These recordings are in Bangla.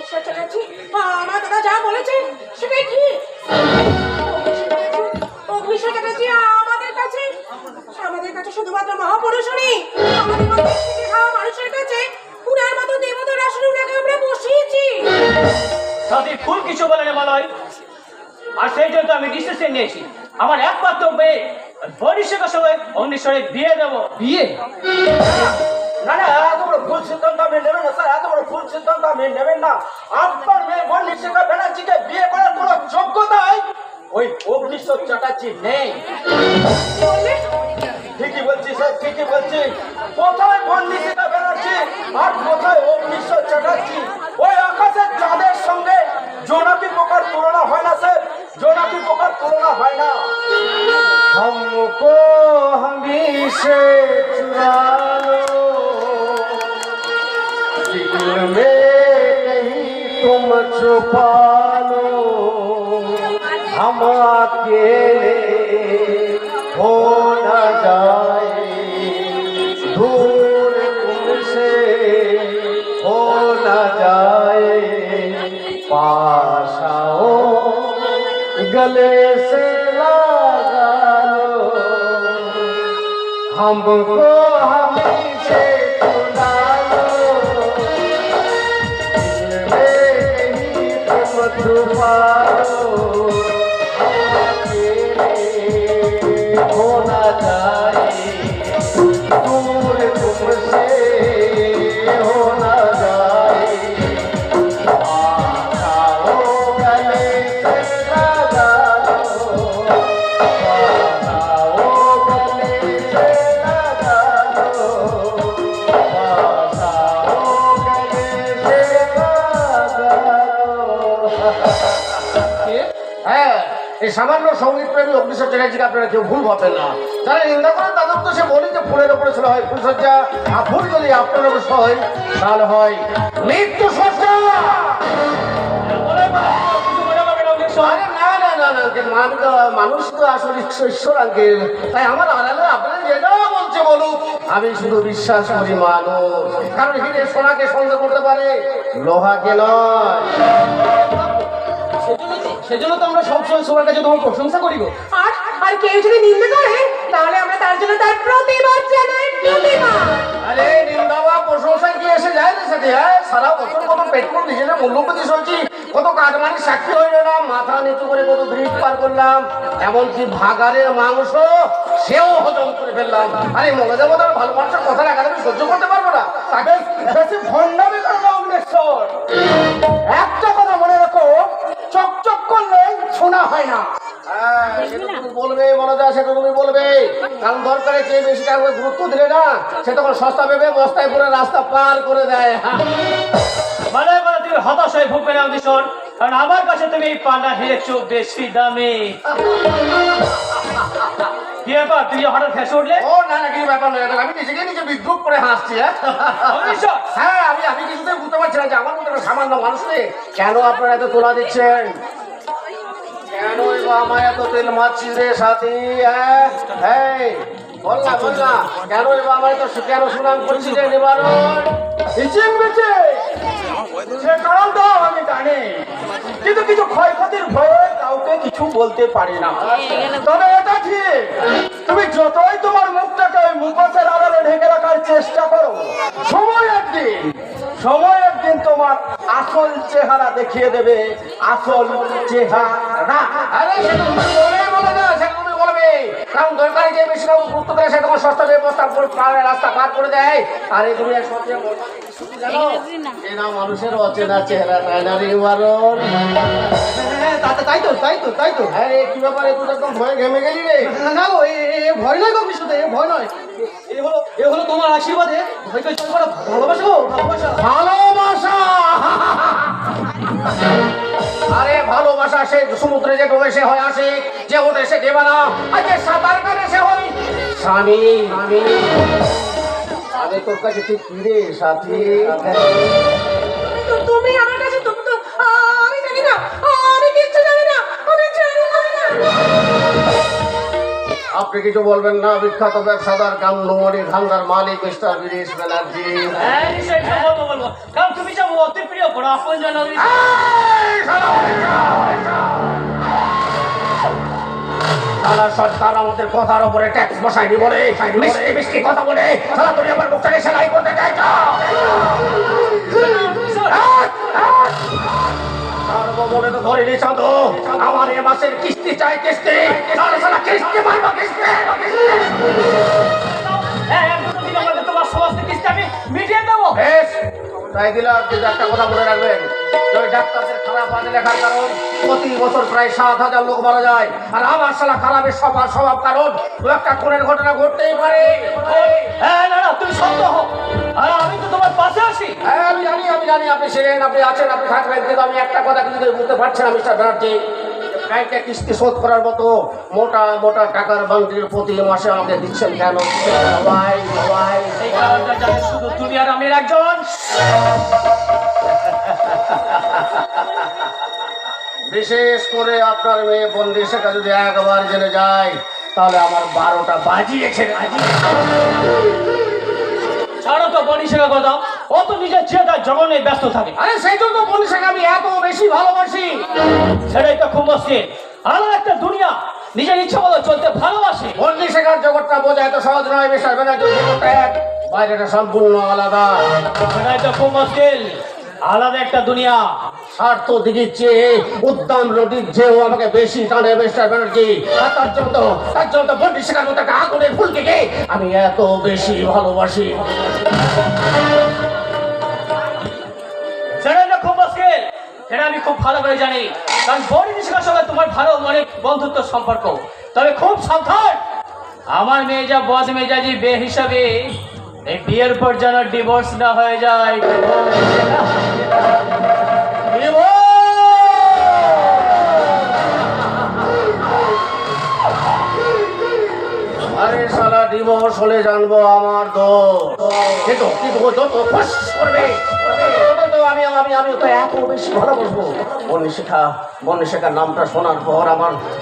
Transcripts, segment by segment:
অগ্নিশ্বর চ্যাটার্জি আমার দাদা যা বলেছে সেটাই ঠিক। অগ্নিশ্বর চ্যাটার্জি আমাদের কাছে শুধুমাত্র মহাপুরুষই, আমাদের মতো খেটে খাওয়া মানুষের কাছে উনার মতো দেবতার আসলে উনাকে আমরা বসিয়েছি। সাথী ফুল কিছু বলে না মালয়, আর সেই জন্য আমি ডিসিশন নিয়েছি আমার একমাত্র মেয়ে বরিশের সঙ্গে অগ্নিশ্বরের বিয়ে দেবো। বিয়ে? না না, এত বড় ভুল সিদ্ধান্ত আপনি নেবেন না স্যার, এত বড় ভুল সিদ্ধান্ত আপনি নেবেন না। আপনার মেয়ে বর্ণিশিখা ব্যানার্জিকে বিয়ে করার কোনো যোগ্যতাই ওই অগ্নিশ্বর চ্যাটার্জি নেই। ঠিকই বলছি স্যার, ঠিকই বলছি। কোথায় বর্ণিশিখা ব্যানার্জি আর কোথায় অগ্নিশ্বর চ্যাটার্জি? ওই আকাশের চাঁদের সঙ্গে জোনাকি পোকার তুলনা হয় না স্যার, জোনাকি পোকার তুলনা হয় না। हमको हमेशा चुरा लो, दिल में नहीं तुम छुपा लो, हम अकेले हो न जाए, दूर तुमसे हो न जाए, पास आओ गले से लगा लो, हमको हमेशा चुरा लो, दिल में नहीं तुम छुपा लो, हम अकेले हो न जाए, दूर तुमसे हो न जाए, पास आओ गले से लगा लो, पास आओ गले से लगा लो, पास आओ गले से लगा लो। হ্যাঁ, এই সামান্য সঙ্গীত প্রেমী অগ্নিশ্বর চ্যাটার্জিকে আপনারা কেউ ভুল ভাবেন না। যারা নিন্দা করেন তাদের তো সে বলি যে ফুলের উপরে ছিল হয় ফুলসজ্জা, আর ফুল যদি আপনার উপর হয় তাহলে হয় মৃত্যু সজ্জা। আরে না না না না, মানুষ তো আসলে ঈশ্বর আঙ্কেল, তাই আমার আড়ালে আপনারা যেটা বলছে বলুক, আমি শুধু বিশ্বাস করি মানুষ, কারণ হিরে সোনাকে সন্দেহ করতে পারে, লোহাকে নয়। সেজন্য তো আমরা সবসময় সবার কাছে তোমার প্রশংসা করি গো। আর কেউ যদি নিন্দা করে তাহলে আমরা তার জন্য তার প্রতিবাদ জানাই, প্রতিবাদ। আরে নিন্দা বা প্রশংসায় কি এসে যায় না সাথে? হ্যাঁ, সারা বছর কত পেট করে নিজেদের মূল্যপতি সইছি, কত কাজমানি সাক্ষী হয়ে গেলাম, মাথা নিচু করে কত ব্রিজ পার করলাম, এমনকি ভাগাড়ের মাংস সেও হজম করে ফেললাম। আরে মনে যাবো তার ভালো মানুষের কথা রাখা আমি সহ্য করতে পারবো না, তাকে বেশি ভণ্ডামি করবো অগ্নেশ্বর। একটা কথা মনে রাখো, চকচক করলে শোনা হয় না। হ্যাঁ, সেটা তুমি বলবে মনোজা, সেটা তুমি বলবে, কারণ দরকারে চেয়ে বেশি টাকা গুরুত্ব দিলে না, সে তখন সস্তা ভেবে বস্তায় পুরো রাস্তা পার করে দেয়। মানে মানে তুমি হতাশ হয়ে ভুগবে না অগ্নিশ্বর, কারণ আমার কাছে তুমি এই পান্ডা হেরেছো বেশি দামে। কি ব্যাপার, তুই হঠাৎ ফেসে উঠলে? ও না না, কিছু ব্যাপার নয়, আমি নিজেকে নিজে বিদ্রুপ করে হাসছি। অগ্নিশ্বর, হ্যাঁ, আমি কিছুতেই বুঝতে পারছি না যে আমার মতো একটা সামান্য মানুষকে কেন আপনারা এত তোলা দিচ্ছেন, কেন আমায় এত তেল মারছিস রে সাথী? হ্যাঁ, বল না কেন আমায় তো কেন সুনাম করছিস রে নিবারণ? হিচিং বেচে সে কারণটাও আমি জানি, কিন্তু কিছু ক্ষয়ক্ষতির ভয়ে কাউকে কিছু বলতে পারি না। তবে এটা ঠিক, তুমি যতই তোমার মুখটাকে ওই মুখোশের আড়ালে ঢেকে রাখার চেষ্টা করো, সময় একদিন তোমার আসল চেহারা দেখিয়ে দেবে, আসল চেহারা। আরে সেটা তুমি বলেই বলে না, সেটা তুমি বলবে, কারণ দরকারি যে বেশি না গুরুত্ব দেয় সে তোমার সস্তা ব্যবস্থা রাস্তা পার করে দেয়। আরে তুমি এক সত্যি জানো, এরা মানুষের অচেনা চেহারা, তাই না রে নিবারণ? তাই তো। আরে কি ব্যাপারে, তুই একদম ভয়ে ঘেমে গেলি রে? না গো, ভয় নয় গো, বিশুদ্ধ ভয় নয়, এ হলো তোমার আশীর্বাদে ভয়কে জয় করা ভালোবাসা গো, ভালোবাসা। আরে ভালোবাসা সে সমুদ্রে যে ডোবে সে হয় আসে, যে ওঠে সে দেবানা, আর যে সাঁতার কাটে সে হয় স্বামী। আমি তোর কাছে ঠিক কি রে সাথী? তুমি আমার কাছে আমি জানি না, আমি কিচ্ছু জানি না, আমি জানি না। আপনি কিছু বলবেন না? বিখ্যাত ব্যবসাদার কামনুমণি ধান্দার মালিক মিস্টার গিরিশ ব্যানার্জি। হ্যাঁ নিশ্চয়ই বলবো কারণ তুমি যাবো অতি প্রিয় বড় আপন জন সারা সরকার আমাদের কথার উপরে ট্যাক্স বসায়নি বলে মিষ্টি মিষ্টি কথা বলে সারা তুমি আমার মুখটাকে সেলাই করতে চাইছো। সার্বভৌমে তো ধরে নিয়েছ তো, আমার এ মাসের কিস্তি চাই, কিস্তি। সারা কিস্তি মারবো, কিস্তি। তোমার সমস্ত কিস্তি আমি মিটিয়ে দেবো। বেশ, তাই দিলাম। কিন্তু একটা কথা মনে রাখবেন, ওই ডাক্তারদের খারাপ আজ লেখার কারণ প্রতি বছর প্রায় 7,000 লোক মারা যায়, আর আমার শালা খারাপের স্বভাব কারণ দু একটা খুনের ঘটনা ঘটতেই পারে। হ্যাঁ না তুমি সত্য হোক, আর আমি তো তোমার পাশে আছি। হ্যাঁ আমি জানি আপনি ছিলেন, আপনি আছেন, আপনি থাকবেন, কিন্তু আমি একটা কথা কিছু বুঝতে পারছি না মিস্টার ব্যানার্জি। ব্যাংকে কিস্তি শোধ করার মতো মোটা মোটা টাকার বান্ডিল প্রতি মাসে আমাকে দিচ্ছেন কেন? ভাই এই কারণটা জানি শুধু তুমি আর আমি একজন। বিশেষ করে আপনার মেয়ে বন্দি শেখা যদি একবার জেনে যায় তাহলে আমার 12টা বাজিয়েছে। ছাড়ো তো বনি শেখা কথা, ও তো নিজের চেহারা জগনে ব্যস্ত থাকে। আরে সেই জন্য বন্দি শেখা আমি এত বেশি ভালোবাসি। সেটাই তো খুব মুশকিল। আলাদা একটা দুনিয়া, নিজের ইচ্ছা মতো চলতে ভালোবাসে। বন্দি শেখার জগৎটা বোঝা এত সহজ নয় মিস্টার ব্যানার্জি। জগৎটা এক, বাইরেটা সম্পূর্ণ আলাদা। সেটাই তো খুব মুশকিল। আলাদা একটা দুনিয়া। স্বার্থ দিদির চেয়ে উদ্দাম নদীর চেয়েও আমাকে বেশি টানে মিস্টার ব্যানার্জি। আর তার জন্য তো বন্দি শেখার মতো একটা আগুনের ফুলকে আমি এত বেশি ভালোবাসি। সেটাই তো খুব মুশকিল। সেটা আমি খুব ভালো করে জানি, কারণ বনি শেখার সঙ্গে তোমার ভালো অনেক বন্ধুত্ব সম্পর্ক। তবে খুব সাবধান, আমার মেয়ে যা বদ মেজাজি বে হিসাবে এই বিয়ের পর যেন ডিভোর্স না হয়ে যায়। আরে শালা ডিভোর্স হলে জানবো আমার দোষ। কিন্তু ও যত ফস করবে আমি তো এত বেশি ভালোবাসবো। বন্দি শেখার নামটা শোনার পর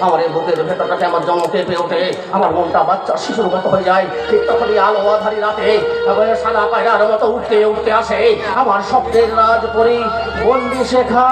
আমার এই বুকের ভেতরটাকে আমার জম কেঁপে ওঠে, আমার মনটা বাচ্চা শিশুর মতো হয়ে যায়। ঠিক তখনই আলো আধারি রাতে সাদা পায়রার মতো উঠতে আসে আমার স্বপ্নের রাজপরী বন্দি শেখা।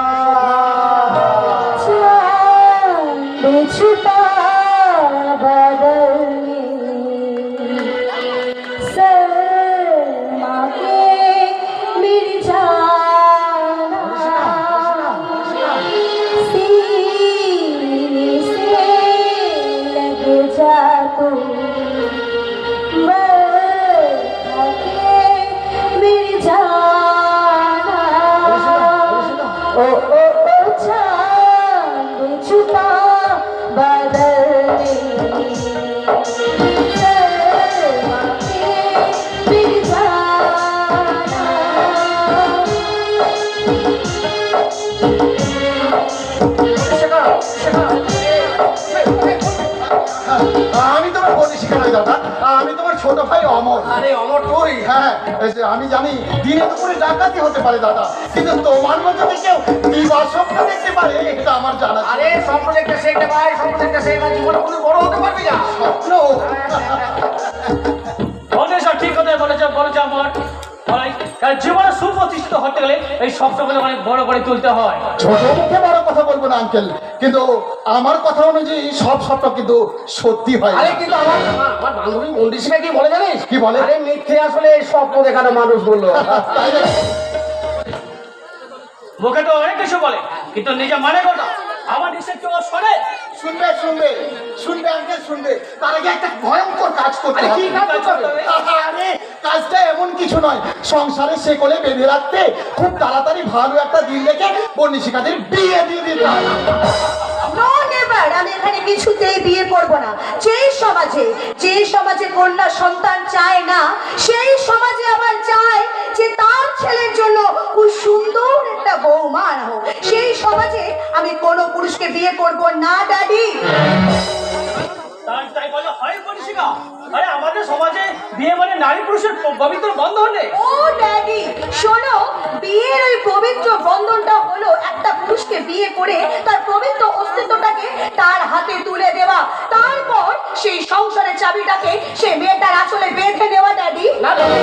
আমি তোমার বন্দি শেখা নই দাদা, আমি তোমার ছোট ভাই অমর। আরে অমর তুই? হ্যাঁ, আমি জানি দিনে দুপুরে ডাকাতি হতে পারে দাদা, কিন্তু তোমার মতো কেউ বিবাহ স্বপ্ন দেখতে পারে এটা আমার জানা ছিল। আরে স্বপ্ন দেখতে শেখে ভাই, স্বপ্ন দেখতে শেখে, জীবনে কোনো বড় হতে পারবি না। স্বপ্ন সব ঠিক কথা বলেছ আমার ভাই, কারণ জীবনে সুপ্রতিষ্ঠিত হতে গেলে এই স্বপ্নগুলো অনেক বড় করে তুলতে হয়। ছোট মুখে বড় কথা বলবো না আঙ্কেল, কিন্তু আমার কথা অনুযায়ী সব স্বপ্ন কিন্তু সত্যি হয় না। আরে কিন্তু আমার বান্ধবী বন্দি শেখা কি বলে জানিস? কি বলে? আরে মিথ্যে আসলে স্বপ্ন দেখানো মানুষ বললো। তাই না? মুখে তো অনেক কিছু বলে, কিন্তু নিজে মানে কথা আমার নিশ্চয় কেউ শোনে। শুনবে আঙ্কেল শুনবে। তার আগে একটা ভয়ঙ্কর কাজ করতে আরে কি হবে। কাজ করতে হবে? আরে কাজটা এমন কিছু নয়, সংসারে শেকলে বেঁধে রাখতে খুব তাড়াতাড়ি ভালো একটা দিন দেখে বন্দি শেখাদের বিয়ে দিয়ে দিতে হবে। নো নেভার, আমি এখানে কিছুতেই বিয়ে করব না। যে সমাজে কন্যা সন্তান চায় না, সেই সমাজে আবার চায় যে তার ছেলের জন্য খুব সুন্দর একটা বৌমা আনা হোক। সেই সমাজে আমি কোনো পুরুষকে বিয়ে করব না ড্যাডি। তাই বলে হয় পরিষেবা? আরে আমাদের সমাজে বিয়ে মানে নারী পুরুষের পবিত্র বন্ধন নেই। ও ড্যাডি শোনো, বিয়ের ওই পবিত্র বন্ধনটা হলো একটা পুরুষকে বিয়ে করে তার পবিত্র অস্তিত্বটাকে তার হাতে তুলে দেওয়া, তারপর সেই সংসারে চাবিটাকে সে মেয়েটার আসলে বেঁধে নেওয়া ড্যাডি। না না না,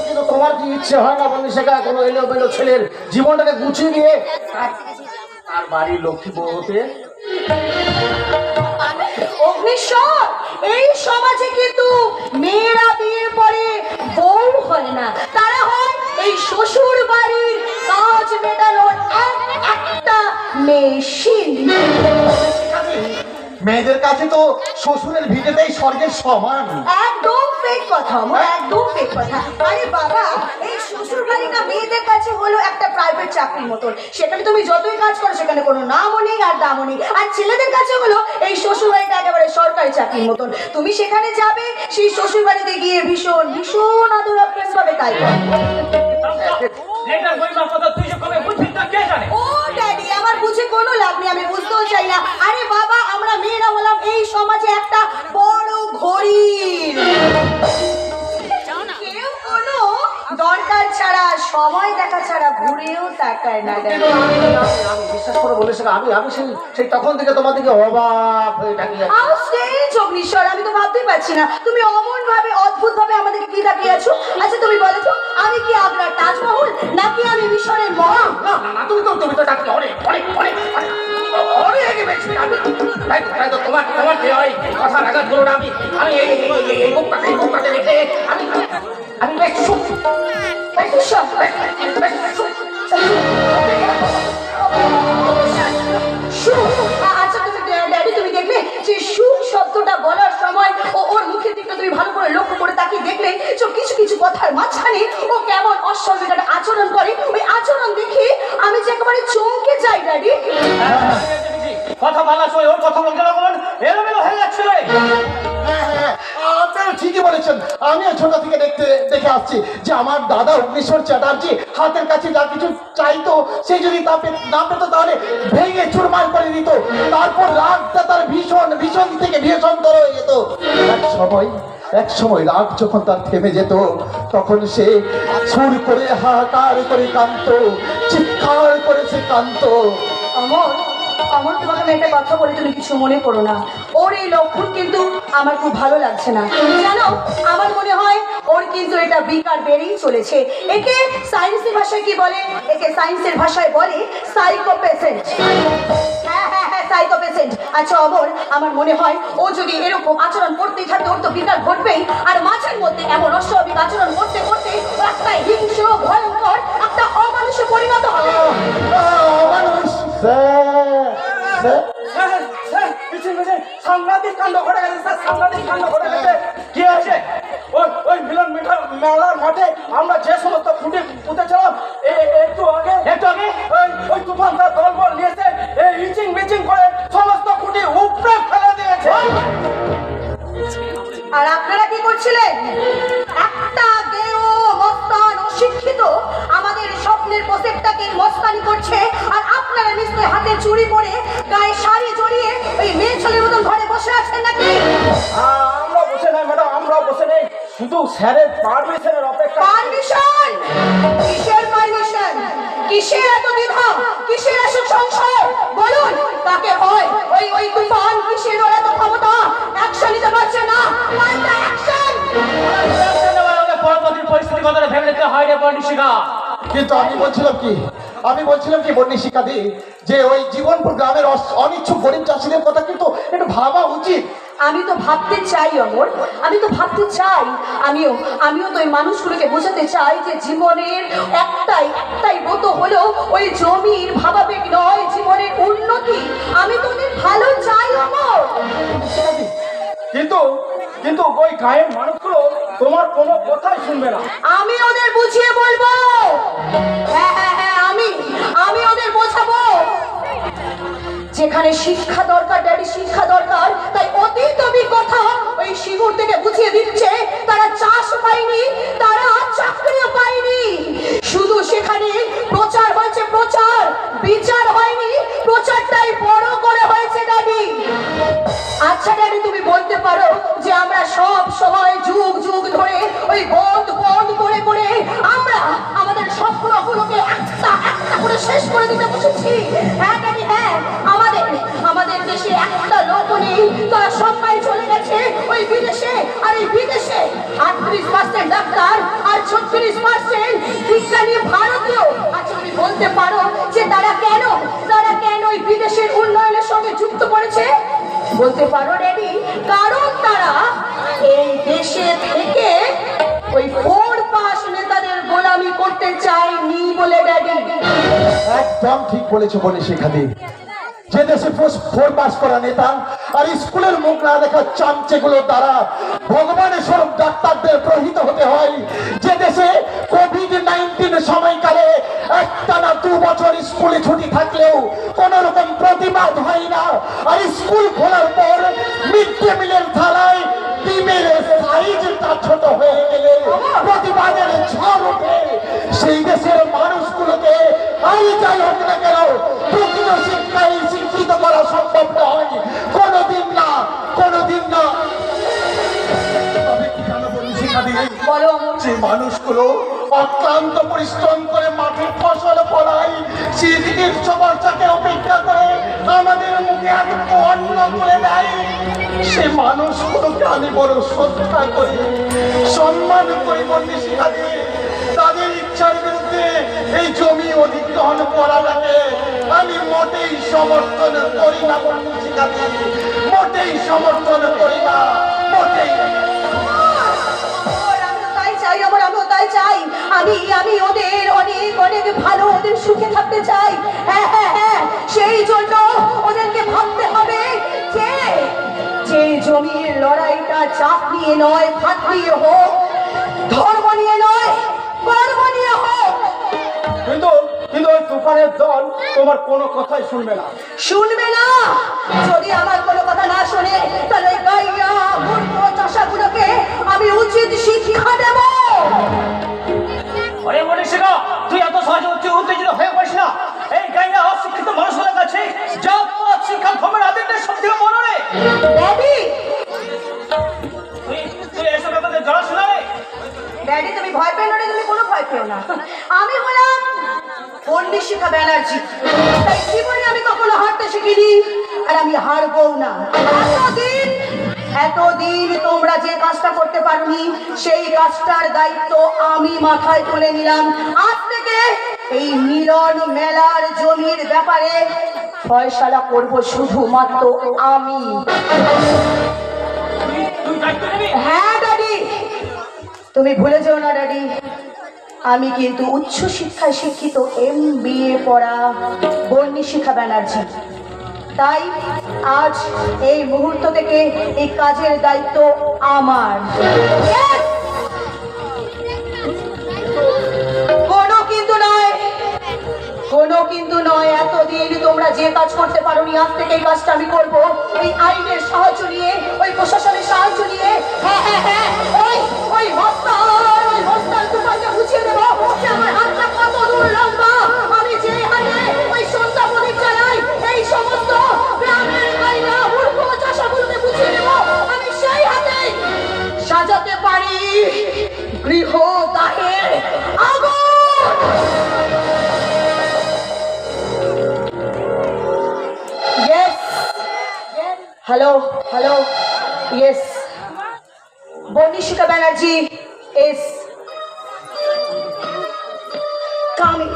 কিন্তু তোমার কি ইচ্ছে হয় না বন্দিশিখা কোনো এলোমেলো ছেলের জীবনটাকে গুছিয়ে নিয়ে আর বাড়ির লক্ষ্মী বউ হতে? অগ্নিশ্বর, এই সমাজে কিন্তু মেয়েরা বিয়ের পরে বউ হয় না, তারা হয় এই শ্বশুর বাড়ির কাজ মেটানোর একটা মেশিন। মেয়েদের কাছে তো শ্বশুরের ভিটেতেই স্বর্গের সমান। একদম ফেক কথা আমার, একদম ফেক কথা। আরে বাবা, এই শ্বশুর বাড়িটা মেয়েদের কাছে হলো একটা প্রাইভেট চাকরির মতন, সেখানে তুমি যতই কাজ করো সেখানে কোনো নামও নেই আর দামও নেই। আর ছেলেদের কাছে হলো এই শ্বশুর বাড়িটা একেবারে সরকারি চাকরির মতন, তুমি সেখানে যাবে, সেই শ্বশুর বাড়িতে গিয়ে ভীষণ ভীষণ আদর আপ্যায়ন পাবে, তাই এটার গরিমার কথা তুই যে কবে বুঝবি তা কে জানে? ও ড্যাডি, আমার বুঝে কোনো লাভ নেই, আমি বুঝতেও চাই না। আরে বাবা, আমরা মেয়েরা হলাম এই সমাজে একটা বড় ঘড়ির, কেউ কোনো দরকার ছাড়া সময় দেখা ছাড়া ঘুরেও তাকায় না ড্যাডি। আমি বিশ্বাস করে বন্দিশিখা, আমি সেই তখন থেকে তোমার দিকে অবাক হয়ে তাকিয়ে আছি। আও স্টেজ অগ্নিশ্বর, আমি তো ভাবতেই পারছি না তুমি অমন ভাবে অদ্ভুত ভাবে আমাদেরকে কি তাকিয়ে আছো। আচ্ছা তুমি বলো তো, আমি কি আপনার তাজমহল নাকি আমি মিশরের মহা? না না না, তুমি তো তাকে অনেক অনেক অনেক অনেক অনেক বেশি তাই তো তোমার যে ওই কথা আঘাত করো না। আমি এই বুকটাতে রেখে আমি বেশ সুখ অগ্নিশ্বর, আচ্ছা তুমি ড্যাডি, তুমি দেখলে যে সুখ শব্দটা বলার সময় ওর মুখের দিকটা তুমি ভালো করে লক্ষ্য করে তাকিয়ে দেখলে যে কিছু কিছু কথার মাঝখানে ও কেমন অস্বাভাবিক একটা আচরণ করে, ওই আচরণ দেখে আমি যে একেবারে চমকে যাই ড্যাডি। কথা বলার সময় ওর কথা বলতে কেমন এলোমেলো হয়ে যাচ্ছে রে। হ্যাঁ, আপনারা ঠিকই বলেছেন। আমিও ছোট থেকে দেখে আসছি যে আমার দাদা অগ্নিশ্বর চ্যাটার্জি হাতের কাছে যা কিছু চাইতো সে যদি না পেত তাহলে ভেঙে চুরমার করে দিত। তারপর রাগটা তার ভীষণ থেকে ভীষণতর হয়ে যেত। এক সময় রাগ যখন তার থেমে যেত তখন সে সুর করে হাহাকার করে কাঁদতো, চিৎকার করে সে কাঁদতো। অমর, অমর, তোমাকে আমি একটা কথা বলি, তুমি কিছু মনে করো না। ওর এই লক্ষণ কিন্তু আমার খুব ভালো লাগছে না। তুমি জানো, আমার মনে হয় ওর কিন্তু এটা বিকার বেড়েই চলেছে। একে সায়েন্সের ভাষায় কি বলে? একে সায়েন্সের ভাষায় বলে সাইকোপ্যাসেন্ট। হ্যাঁ হ্যাঁ হ্যাঁ, সাইকোপ্যাসেন্ট। আচ্ছা অমর, আমার মনে হয় ও যদি এরকম আচরণ করতেই থাকে ওর তো বিকার ঘটবেই। আর মাঝের মধ্যে এমন অস্বাভাবিক আচরণ করতে করতে একটা হিংস্র ভয়ঙ্কর একটা অমানুষে পরিণত হবে। মানুষ সাংঘাতিক কাণ্ড ঘটে গেছে স্যার, সাংঘাতিক কাণ্ড ঘটে গেছে। কি আছে? ওই মিলন মেলার মাঠে আমরা যে সমস্ত ফুটে পুঁতেছিলাম একটু আগে ওই তুফান তার দলবল নিয়েছে, ইচিং বিচিং করে সমস্ত ফুটে উপড়ে ফেলে দিয়েছে। আর আপনারা কি করছিলেন? একটা গেও মস্তান অশিক্ষিত আমাদের স্বপ্নের প্রসেপ্টটাকে মস্তানি করছে, আর আপনারা নিশ্চয়ই হাতে চুরি পরে গায়ে শাড়ি জড়িয়ে ওই মেয়ে ছেলের মতন ঘরে বসে আছেন নাকি? আমরা বসে নাই ম্যাডাম, আমরাও বসে নেই, শুধু স্যারের পারমিশনের অপেক্ষা। পারমিশন? কিসের পারমিশন? কিসের এত দ্বিধা? কিসের এত সংশয়? বলুন কাকে হয় ওই তুফান? কিসের ওর এত ক্ষমতা? অ্যাকশন নিতে পারছে না, পাল্টা অ্যাকশন। পরবর্তী পরিস্থিতি কথাটা ভেবে নিতে হয় রে বন্দিশিখা। কিন্তু আমি বলছিলাম কি বন্দিশিখা দি, যে ওই জীবনপুর গ্রামের অনিচ্ছুক গরিব চাষিদের কথা কিন্তু একটু ভাবা উচিত। আমি তো ভাবতে চাই অমর, আমি তো ভাবতে চাই। আমিও তো ওই মানুষগুলোকে বোঝাতে চাই যে জীবনের একটাই ব্রত হলো ওই জমির ভাবাবেগ নয়, জীবনের উন্নতি। আমি তো ওদের ভালো চাই অমর। কিন্তু ওই গায়ের মানুষগুলো তোমার কোনো কথাই শুনবে না। আমি ওদের বুঝিয়ে বলবো। হ্যাঁ হ্যাঁ হ্যাঁ, আমি ওদের বোঝাবো। যেখানে শিক্ষা দরকার ড্যাডি, শিক্ষা দরকার, তাই অতীত অভিজ্ঞতা ওই শিশুর থেকে বুঝিয়ে দিচ্ছে তারা চাষ পায়নি, তারা চাকরিও পায়নি। শুধু সেখানে প্রচার হয়েছে, প্রচার, বিচার হয়নি। প্রচারটাই বড় করে হয়েছে ড্যাডি। আচ্ছা ড্যাডি, তুমি বলতে পারো যে আমরা সব সময় যুগ যুগ ধরে ওই বন্ধ করে আমরা আমাদের স্বপ্নগুলোকে একটা করে শেষ করে দিতে বসেছি। হ্যাঁ ড্যাডি, হ্যাঁ, আমাদের দেশে একটা লোক নেই, তারা সবাই চলে গেছে ওই বিদেশে। আর এই বিদেশে 38% ডাক্তার আর 36% বিজ্ঞানী ভারতীয়। আচ্ছা তুমি বলতে পারো যে তারা কেন ওই বিদেশের উন্নয়নের সঙ্গে যুক্ত করেছে? বলতে পারো ড্যাডি? কারণ তারা এই দেশে থেকে ওই 4 পাস নেতাদের গোলামি করতে চায়নি বলে ড্যাডি। একদম ঠিক বলেছো বলে শেখাতে। যে দেশে 4 পাস করা নেতা আর স্কুলের মুখ না দেখা চামচেগুলো দ্বারা ভগবানের স্বরূপ ডাক্তারদের প্রহিত হতে হয়, যে দেশে কোভিড-19 সময়কালে একটানা 2 বছর স্কুলে ছুটি থাকলেও কোন রকম প্রতিবাদ হয় না, আর স্কুল খোলার পর মিড ডে মিলের থালায় ডিমের সাইজটা ছোট হয়ে গেলে প্রতিবাদের ঝড় ওঠে, সেই দেশের মানুষগুলোকে আর যাই হোক না কেন প্রকৃত শিক্ষায় শিক্ষিত করা সম্ভব নয়, কোনোদিন না। তবে কি জানো বলি শিখাদি, বলো। যে মানুষগুলো অক্লান্ত পরিশ্রম করে মাঠের ফসল ফলায়, শীত গ্রীষ্ম বর্ষাকে অপেক্ষা করে আমাদের মুখে একটু অন্ন তুলে দেয়, সে মানুষগুলোকে আমি বড় শ্রদ্ধা করি, সম্মান করি বন্দি শিখাদি। তাদের ইচ্ছার বিরুদ্ধে এই জমি অধিগ্রহণ করাটাকে আমি মোটেই সমর্থন করি না বন্দি শিখাদি, মোটেই সমর্থন করি না, মোটেই। আমিও তাই চাই। আমি ওদের অনেক ভালো, ওদের সুখে থাকতে চাই। হ্যাঁ, সেই জন্য ওদেরকে ভাবতে হবে যে জমির লড়াইটা জাত নিয়ে নয়, ভাত নিয়ে হোক, ধর্ম নিয়ে নয়, কর্ম নিয়ে হোক। কিন্তু ওই তুফানের দল তোমার কোনো কথাই শুনবে না। যদি আমার কোনো কথা না শোনে তাহলে গাইয়া মূর্খ চাষাগুলোকে আমি উচিত শিক্ষা দেব। আরে মনীষিকা, তুই এত সহজে উত্তেজিত হয়ে পড়িস না। এই গাইয়া অশিক্ষিত মানুষগুলোর কাছে যা শিক্ষা ক্ষমের আদিত্যের সব থেকে বড় রে। ড্যাডি, তুই এসব ব্যাপারে জানাশোনা রে। ড্যাডি তুমি ভয় পেও না, তুমি কোনো ভয় পেও না। আমি হলাম বন্দিশিখা ব্যানার্জি, তাই জীবনে আমি কখনো হারতে শিখিনি, আর আমি হারবো না। এতদিন তোমরা যে কাজটা করতে পারোনি সেই কাজটার দায়িত্ব আমি মাথায় তুলে নিলাম। আজ থেকে এই মিলন মেলার জমির ব্যাপারে ফয়সালা করব শুধুমাত্র আমি। হ্যাঁ ড্যাডি, তুমি ভুলে যেও না ড্যাডি, আমি কিন্তু উচ্চ শিক্ষায় শিক্ষিত MBA পড়া বন্দিশিখা ব্যানার্জি। তাই আজ এই মুহূর্ত থেকে এই কাজের দায়িত্ব আমার। কোনো কিন্তু নয়, এতদিন তোমরা যে কাজ করতে পারোনি, আজ থেকে এই কাজটা আমি করব। ওই আইনের সাহায্য নিয়ে, ওই প্রশাসনের সাহায্য নিয়ে। হ্যাঁ, ওই হস্তার তুফানকে বুঝিয়ে দেবো যে আমার হাতটা কত দূর লম্বা। আমি যে হাতে ওই সন্ধ্যা প্রদীপ চালাই, এই সমস্ত গ্রামের গাইরা মূর্খ চাষাগুলোকে বুঝিয়ে দেবো আমি সেই হাতে সাজাতে পারি গৃহদাহের আগুন। Hello, yes. Bonishika Banerjee is coming.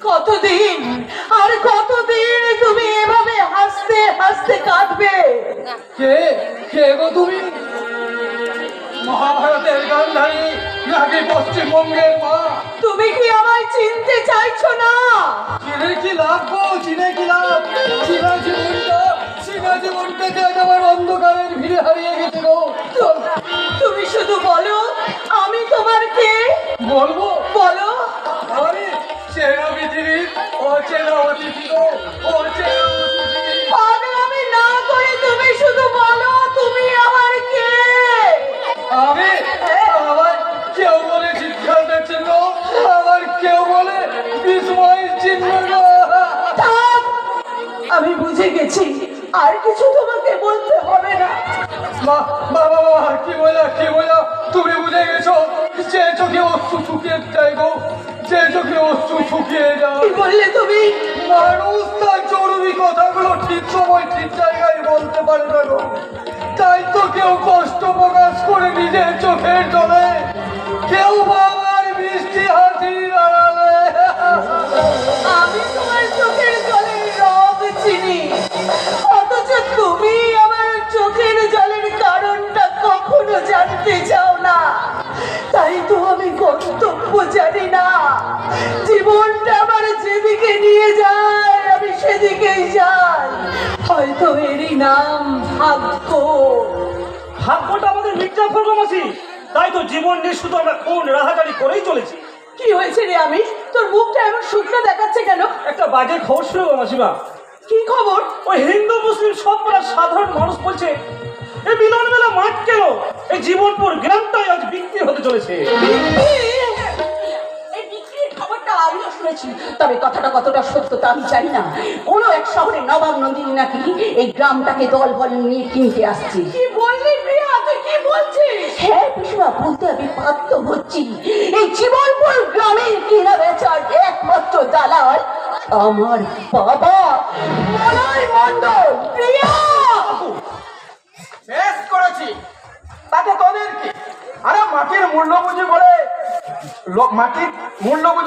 কতদিন তুমি এভাবে হাসতে কাঁদবে? কে গো তুমি? মহাভারতের গান্ধারী নাকি পশ্চিমবঙ্গের মা? তুমি কি আমায় চিনতে চাইছো না? চিনে কি লাভ গো, চিনে কি লাভ? চিনা জীবনটাকে আমার অন্ধকারের ভিড়ে হারিয়ে গেছে গো। তুমি শুধু বলো আমি তোমার কে। বলবো? বলো। আরে চেনা পৃথিবীর অচেনা অতিথি গো, অচেনা অতিথি। পাগলামি না করে তুমি শুধু বলো তুমি আমার কে। আমার কেউ বলে শিক্ষার চিহ্ন, আমার কেউ বলে বিস্ময়ের চিহ্ন। আমি বুঝে গেছি আর কিছু তোমাকে বলতে হবে না। মা বাবা কি বলা তুমি বুঝে গেছো যে চোখে অশ্রু শুকিয়ে যায় গো, যে চোখে অশ্রু শুকিয়ে যায়। কি বললে তুমি? মানুষ তার জরুরি কথাগুলো ঠিক সময় ঠিক জায়গায় বলতে পারে না গো, তাই তো কেউ কষ্ট প্রকাশ করে নিজের চোখের জলে, কেউ বাবার মিষ্টি হাসি আড়ালে। আমি তোমার চোখের জলের রব চিনি, অথচ তুমি আমার চোখের জলের কারণটা কখনো জানতে চাও না। তাই তো আমি কর্তব্য জানি না। জীবনটা আমার যেদিকে নিয়ে যায় আমি সেদিকেই যাই। হয়তো এরই নাম ভাগ্য। ভাগ্যটা আমাদের মিথ্যা করবো মাসি, তাই তো জীবন নিয়ে শুধু আমরা খুন রাহাজারি করেই চলেছি। কি হয়েছে রে আমি? তোর মুখটা এমন শুকনো দেখাচ্ছে কেন? একটা বাজে খবর শুনবো মাসিমা। কি খবর? ওই হিন্দু মুসলিম সব পাড়ার সাধারণ মানুষ বলছে এই মিলন মেলা মাঠ কেন, এই জীবনপুর গ্রামটাই আজ বিক্রি হতে চলেছে। এই বিক্রির খবরটা আমিও শুনেছি, তবে কথাটা কতটা সত্য তা আমি জানি না। কোনো এক শহরে নবাব নন্দিনী নাকি এই গ্রামটাকে দল বল নিয়ে কিনতে আসছে। কি বললি প্রিয়া, তুই কি বলছিস? হ্যাঁ পিসুমা, বলতে আমি বাধ্য হচ্ছি। এই জীবনপুর গ্রামের কেনা বেচার একমাত্র দালাল আমার বাবা মলয় মণ্ডল। প্রিয়া, বেশ করেছি, তাতে তোদের কি? আরে মাটির মূল্য বুঝি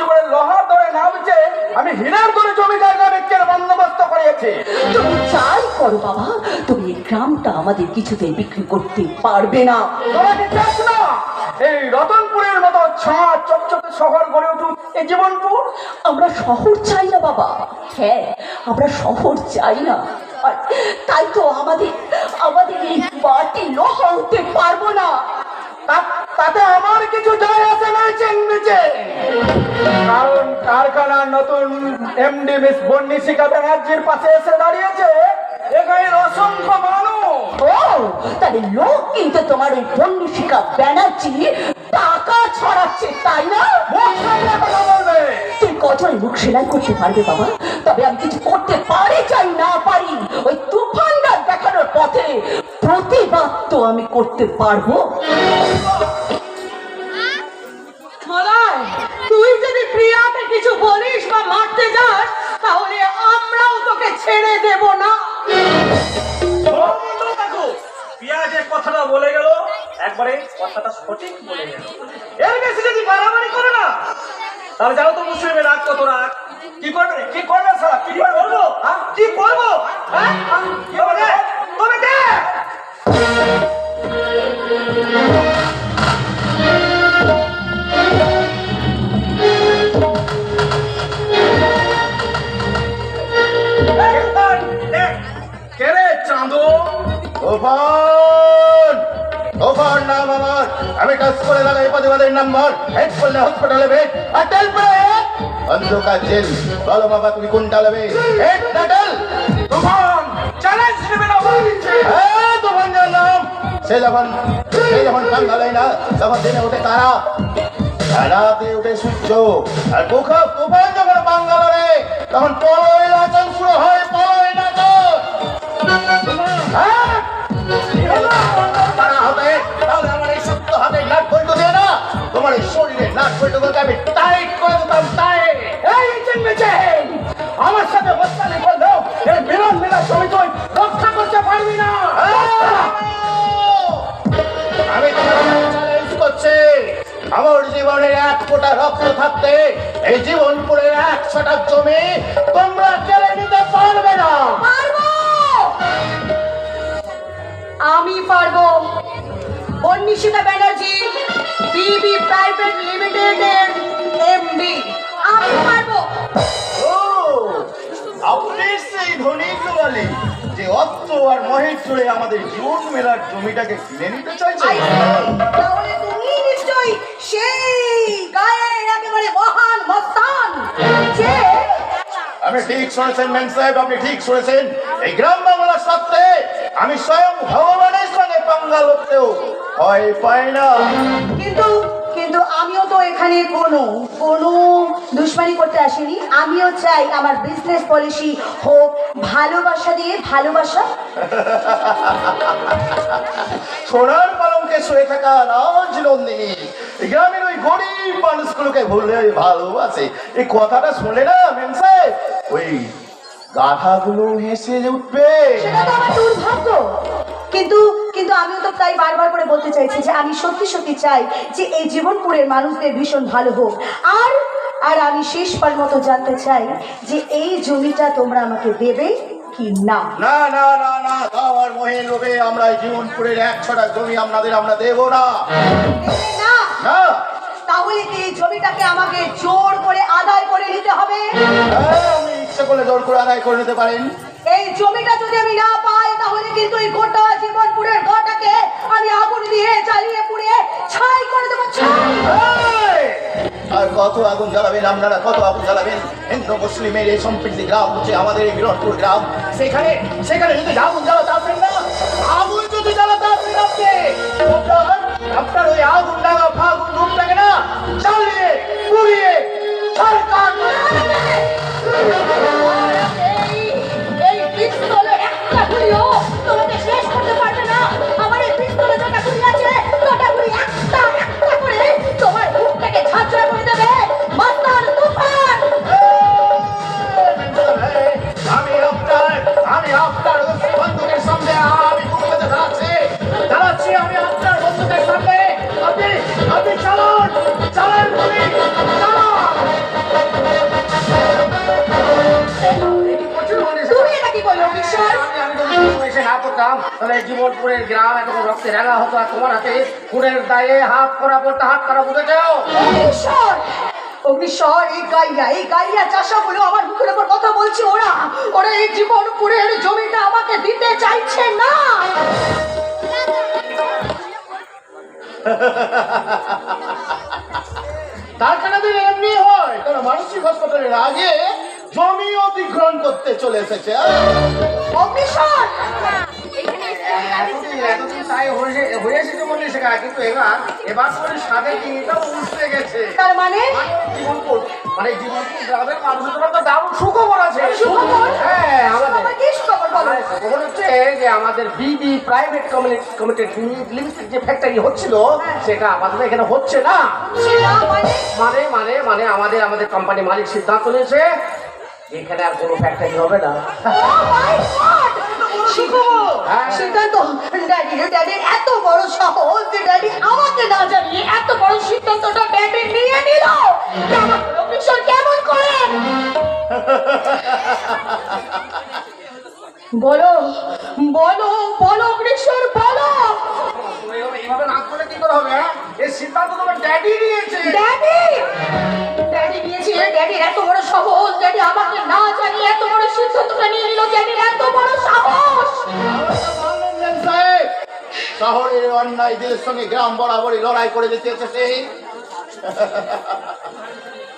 বলে লোহার দরে না বুঝে আমি হীরার দরে জমি জায়গা বিক্রির বন্দোবস্ত করিয়েছি। তুমি চাই করো বাবা, তুমি এই গ্রামটা আমাদের কিছুতেই বিক্রি করতে পারবে না। তোরা কি চাস না এই রতনপুরের মতো ছাঁ চকচকে শহর গড়ে উঠুক এই জীবনপুর? আমরা শহর চাই না বাবা, হ্যাঁ আমরা শহর চাই না। আর তাই তো আমাদের এই বাড়ি লোহা হতে পারবো না। তাতে আমার কিছু যায় আসে না চেঙ্গিচে, কারণ কারখানার নতুন এমডি মিস বন্নিশিকা ব্যানার্জির পাশে এসে দাঁড়িয়েছে এখানে অসংখ্য মানুষ। ও তাহলে লোক কিন্তু তোমার ওই বন্দিশিকা ব্যানার্জি টাকা ছড়াচ্ছে, তাই না? মুখ সামলে কথা বলবে। তুই কজনে মুখ সেলাই করতে পারবে বাবা? তবে আমি কিছু করতে পারি চাই না পারি, ওই তুফানটা দেখানোর পথে প্রতিবাদ তো আমি করতে পারবো। মলয়, তুই যদি প্রিয়াকে কিছু বলিস বা মারতে যাস তাহলে আমরাও তোকে ছেড়ে দেব না। দেখো পিয়া যে কথাটা বলে গেল, একবারে কথাটা সঠিক বলে গেল। এর বেশি যদি বাড়াবাড়ি করে না তাহলে জানো তো মুসলিমের রাগ কত রাগ। কি করবে স্যার? কি করবো? কি করবো? তবে দে কেরে চাঁদো? ওফার নাম আমার, আমি কাজ করে লাগাই প্রতিবাদের নাম্বার, হেড করলে হসপিটালে বেড, আর টেল পরে অন্ধকার জেল। বলো বাবা তুমি কোনটা নেবে? হেড না টেল? তুফান চ্যালেঞ্জ নেবে না বলছে। হ্যাঁ তুফান যার নাম। সে যখন বাংলায় না তখন দিনে ওঠে তারা, রাতে উঠে সূর্য, আর তুফান যখন বাংলারে তখন পলয় নাচন শুরু হয়, পলয় নাচন। হ্যাঁ তারা হবে, তাহলে আমার এই শক্ত হাতে নাট বল্টু দিয়ে না তোমার এই শরীরে নাট বল্টুকে আমি টাইট করে দিতাম, টাইট। এই চেঙ্গেছে আমার সাথে বস্তানি করলেও এই মিলন মেলার সময় তুই রক্ষা করতে পারবি না। আমি তোমার চ্যালেঞ্জ করছি, আমার জীবনের 1 ফোঁটা রক্ত থাকতে এই জীবনপুরের 100টা জমি তোমরা কেড়ে নিতে পারবে না। পারবো, আমি পারবো। বন্নিশিকা ব্যানার্জি বিবি প্রাইভেট লিমিটেডের এমডি, আমি পারবো। ও আপনি সেই ধনী জোয়ালি যে অর্থ আর মহেশ জুড়ে আমাদের জীবন মেলার জমিটাকে কিনে নিতে চাইছে। তাহলে তুমি নিশ্চয়ই সেই গায়ের একেবারে মহান মস্তান যে। আপনি ঠিক শুনেছেন ম্যান সাহেব, আপনি ঠিক শুনেছেন। এই গ্রাম বাংলার সত্ত্বে আমি স্বয়ং ভগবানের সঙ্গে পাঙ্গা লড়তেও ভয় পাই না। কিন্তু কিন্তু আমিও তো এখানে কোনো দুশ্মনী করতে আসিনি। আমিও চাই আমার বিজনেস পলিসি হোক ভালোবাসা দিয়ে ভালোবাসা। সোনার পালঙ্কে শুয়ে থাকা রাজ নন্দিনী গ্রামের ওই গরিব মানুষগুলোকে ভুলে ভালোবাসে, এই কথাটা শুনলে না মেম সাহেব ওই গাধাগুলো হেসে উঠবে। সেটা তো আমার দুর্ভাগ্য। কিন্তু কিন্তু আমিও তো তাই বারবার করে বলতে চাইছি যে আমি সত্যি সত্যি চাই যে এই জীবনপুরের মানুষদের ভীষণ ভালো হোক। আর আর আমি শেষবার মতো জানতে চাই যে এই জমিটা তোমরা আমাকে দেবে কি না? না না না না, আমার মহের লোভে আমরা এই জীবনপুরের 1 ছটা জমি আমরা দেব না। দেবে না? না। তাহলে কি এই জমিটাকে আমাকে জোর করে আদায় করে নিতে হবে? হ্যাঁ, আপনি ইচ্ছে করলে জোর করে আদায় করে নিতে পারেন। এই জমিটা যদি আমি না পাই তাহলে কিন্তু এই গোটা জীবনপুরের ঘরটাকে আমি আগুন দিয়ে জ্বালিয়ে পুড়িয়ে ছাই করে দেবো, ছাই। এই! আর কত আগুন জ্বালাবেন আপনারা, কত আগুন জ্বালাবেন? হিন্দু মুসলিমের এই সম্প্রীতি গ্রাম হচ্ছে আমাদের এই বিরাটপুর গ্রাম। সেখানে যদি আগুন জ্বালাতে আসেন না, আগুন যদি জ্বালাতে আসেন আপনি, আপনার ওই আগুন লাগা ফাগুন রূপটাকে না জ্বালিয়ে পুড়িয়ে ছাই করে এই পিস্তলে একটা গুলিও তোমাকে শেষ করতে পারবে না। আমার এই পিস্তলে যটা গুলি আছে তটা গুলি একটা করে তোমার বুকটাকে ঝাঁঝরা করে দেবে। মাস্টার তুফান! আমি আপনার বন্ধুদের সামনে আমি ঘুমতে দাঁড়াচ্ছি আমি আপনার বন্ধুদের সামনে। আপনি চালান গুলি চালান। তুমি এটা কি বললো ঈশ্বর? তাহলে জীবনপুরের গ্রাম এত রক্তে রাঙা হতো, আর তোমার হাতে খুনের দায়ে হাত করা পড়তে হাত করা বুঝেছেও। ঈশ্বর! অগ্নিশ্বর, এই গাইয়া চাষাগুলো আমার মুখের উপর কথা বলছে। ওরা এই জীবনপুরের জমিটা আমাকে দিতে চাইছে না। তার কেন দিলে এমনি হয়? কারণ মানসিক হাসপাতালের আগে জমি অধিগ্রহণ করতে চলে এসেছে। অগ্নিশ্বর! এতদিন তাই হয়েছে যে বললি সেটা, কিন্তু এবার তোর সাথে জিনিসটাও উঠতে গেছে। তার মানে জীবনপুর গ্রামের মানুষের তো দারুণ সুখবর আছে। সুখবর? হ্যাঁ, আমার কি সুখবর বলো? খবর হচ্ছে যে আমাদের বিবি প্রাইভেট লিমিটেড যে ফ্যাক্টরি হচ্ছিল সেটা আমাদের এখানে হচ্ছে না। সেটা মানে মানে আমাদের কোম্পানি মালিক সিদ্ধান্ত নিয়েছে এখানে আর কোনো ফ্যাক্টরি হবে না। Oh my God! সুখবর! সিদ্ধান্ত ড্যাডির এত বড় সাহস যে ড্যাডি আমাকে না জানিয়ে এত বড় সিদ্ধান্তটা ড্যাডি নিয়ে নিল। অগ্নিশ্বর কেমন করে? বলো অগ্নিশ্বর বলো। এইভাবে না করলে কি করে হবে? এই সিদ্ধান্ত তোমার ড্যাডি নিয়েছে। ড্যাডি নিয়েছে? ড্যাডির এত বড় সাহস, ড্যাডি আমাকে না জানিয়ে এত বড় সিদ্ধান্তটা নিয়ে নিল। ড্যাডির এত বড় সাহস! শহরের অন্যায়দের সঙ্গে গ্রাম বরাবরই লড়াই করে দিতে এসেছে।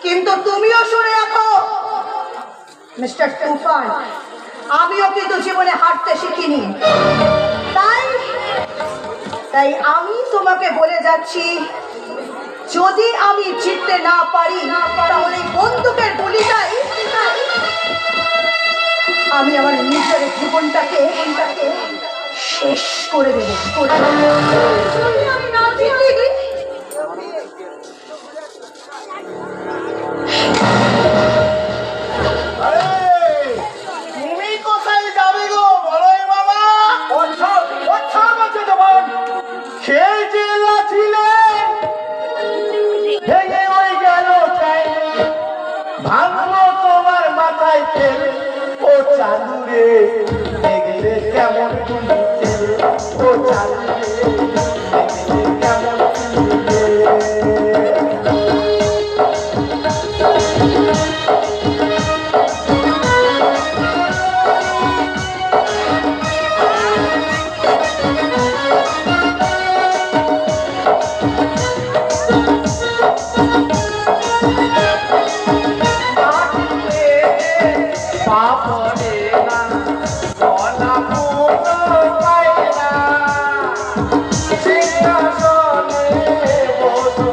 কিন্তু তুমিও শুনে রাখো মিস্টার তুফান, আমিও কিন্তু জীবনে হাঁটতে শিখিনি। তাই আমি তোমাকে বলে যাচ্ছি, যদি আমি জিততে না পারি তাহলে বন্দুকের গুলিটাই আমি আমার নিজের জীবনটাকে শেষ করে দেবো। যদি আমি না জিতি তুমি কোথায় যাবে গো বলোই বাবা? সেই যে লাঠিলে ভেঙে ওই গেল ভাঙলো তোমার মাথায় তেল। ও চাঁদুরে দেখলে কেমন তুমি চেলে, ও চাঁদুরে দেখলে কেমন তুমি চেলে। পাপড়ে না গলা ফুটো পায় না সিংহাসনে বসু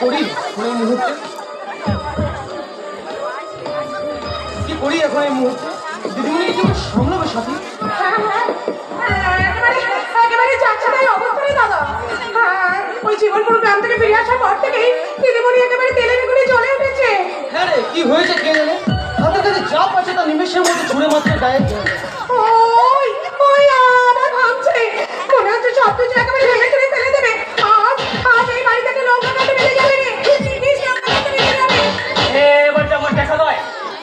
করি এই মুহূর্তে? কি করি এখন এই মুহূর্তে? দিদিমণি কি আমাকে সামলাবে সাথী? একেবারে যাচ্ছে তাই অবস্থা নেই দাদা। ওই জীবনপুর গ্রাম থেকে ফিরে আসার পর থেকেই দিদিমণি একেবারে তেলে বেগুনে জ্বলে উঠেছে। হ্যাঁ রে, কি হয়েছে কে জানে? হাতের কাছে যা পাচ্ছে তা নিমেষের মধ্যে ছুঁড়ে মারছে গায়ে। ওই ওই আমার ভাবছে মনে হচ্ছে সব কিছু একেবারে ভেঙে চুরে ফেলে দেবে। আজ আজ এই বাড়ি থেকে লঙ্কা কাটে বেড়ে যাবে রে। ইস, লঙ্কা কাটে বেড়ে যাবে। এবার আমার দেখা নয়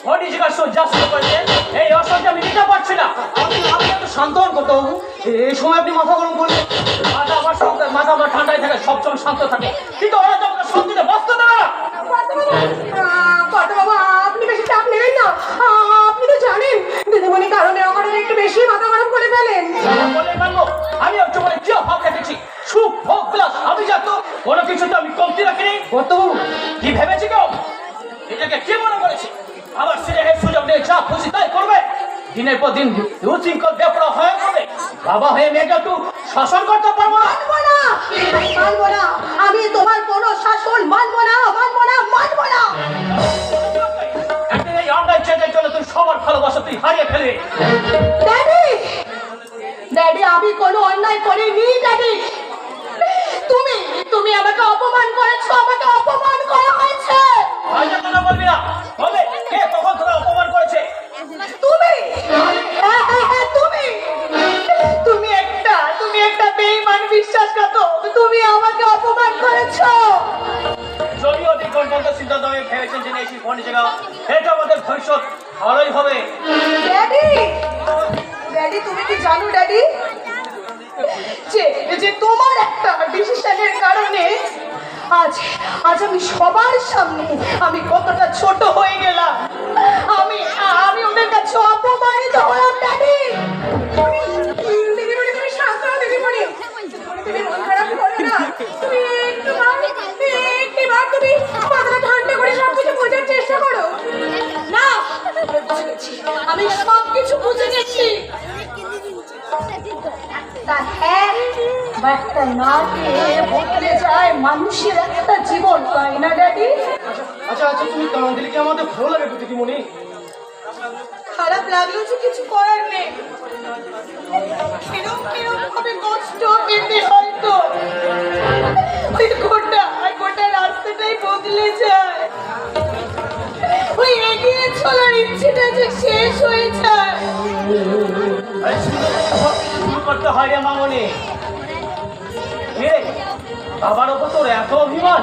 হরি জিজ্ঞাসা সজ্জা শুরু করেছে, এই অসহ্য আমি নিতে পারছি না। আপনি একটু শান্ত হন করতে বাবু। এই সময় আপনি মাথা গরম করলেন। মাথা আমার ঠান্ডায় থাকে, সবসময় শান্ত থাকে, কিন্তু ওরা তো আমাকে শান্তিতে বসতে দেবে না। কত বাবা আপনি বেশি চাপ নেবেন না। আপনি তো জানেন দিদিমণি কারণে অকারণে একটু বেশি মাথা গরম করে ফেলেন। বলে মানবো আমি একটু বলে কি ভাব রেখেছি, সুখ ভোগ প্লাস আমি যাতো কোনো কিছু তো আমি কমতি রাখিনি। কর্তাবাবু, কি ভেবেছি কেউ এটাকে কি মনে করেছি আমার স্নেহের সুযোগ নিয়ে যা খুশি তাই করবে, দিনের পর দিন উশৃঙ্খল বেপরা হয়ে পড়বে। বাবা হয়ে মেয়েকে একটু শাসন করতে পারবো না। মানবো না, মানবো না, আমি তোমার কোনো শাসন মানবো না, মানবো না, মানবো না। একদিন এই অনলাইন চেঞ্জের জন্য তুই সবার ভালোবাসা তুই হারিয়ে ফেলবি। ড্যাডি, ড্যাডি আমি কোনো অন্যায় করিনি ড্যাডি। তুমি তুমি আমাকে অপমান করেছো, আমাকে অপমান করা হয়েছে। আজ কেন বলবি না? বলে কে কখন তোকে অপমান করেছে? তুমি হ্যাঁ, হ্যাঁ, হ্যাঁ, তুমি তুমি একটা বেঈমান বিশ্বাসঘাতক। তুমি আমাকে অপমান করেছো। যদিও দীর্ঘ সিদ্ধান্ত হয়ে ভেবেছেন যে এই ফোনে জায়গা এটা আমাদের ভবিষ্যৎ ভালোই হবে। ড্যাডি, ড্যাডি তুমি কি জানো ড্যাডি যে তোমার একটা ডিসিশনের কারণে আজ আজ আমি সবার সামনে আমি কতটা ছোট হয়ে গেলাম। আমি আমি ওদের কাছে অপমানিত হলাম ড্যাডি। দিদিমণি তুমি শান্ত হও দিদিমণি। তুমি মন খারাপ করো না। তুমি একটিবার তুমি মাথাটা ঠান্ডা করে সব কিছু বোঝার চেষ্টা করো। না আমি সব কিছু বুঝে গেছি। তা হ্যাঁ একটা না খেয়ে বদলে যায় মানুষের একটা জীবন, তাই না ড্যাডি? আচ্ছা আচ্ছা, তুমি কান দিলে কি আমাদের ভালো লাগে দিদিমণি? খারাপ লাগলো যে কিছু করার নেই। এরকম ভাবে কষ্ট পেতে হয়তো ওই গোটা রাস্তাটাই বদলে যায়। ওই এগিয়ে চলার ইচ্ছেটা যে শেষ হয়ে যায়। এই শুরু করতে হয় রে মামনি। কে বাবার ওপর তোর এত অভিমান?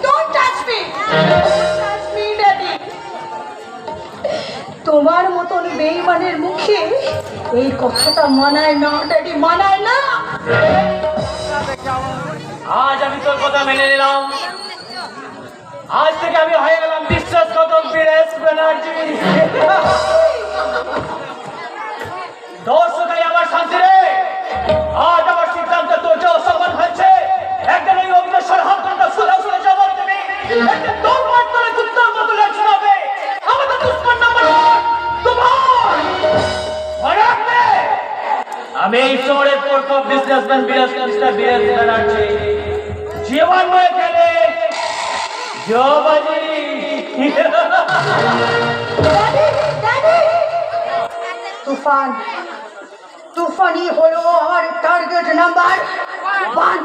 Don't touch me! Don't touch me, Daddy! তোমার মতন বেঈমানের মুখে এই কথাটা মানায় না ড্যাডি, মানায় না। আজ আমি তোর কথা মেনে নিলাম। আজ থেকে আমি হয়ে গেলাম বিশ্বাসঘাতক বীরেশ ব্যানার্জি। দর্শকারী আমার শান্তি রে, আজ আমার সিদ্ধান্ত তোর যে অসম্মান হয়েছে, একদিন ওই অগ্নেশ্বর হাত ধরে সোজা সোজা জবাব দেবে, একদিন তোর মাঠ করে কুত্তার মতো লেখা হবে। আমাদের দুশ্মন নাম্বার তোমার মনে রাখবে। আমি এই শহরের প্রথম বিজনেসম্যান বীরেশ ব্যানার্জি জীবন হয়ে গেলে জবাজি। তুফান, তুফানি হলো আমার টার্গেট নাম্বার 1।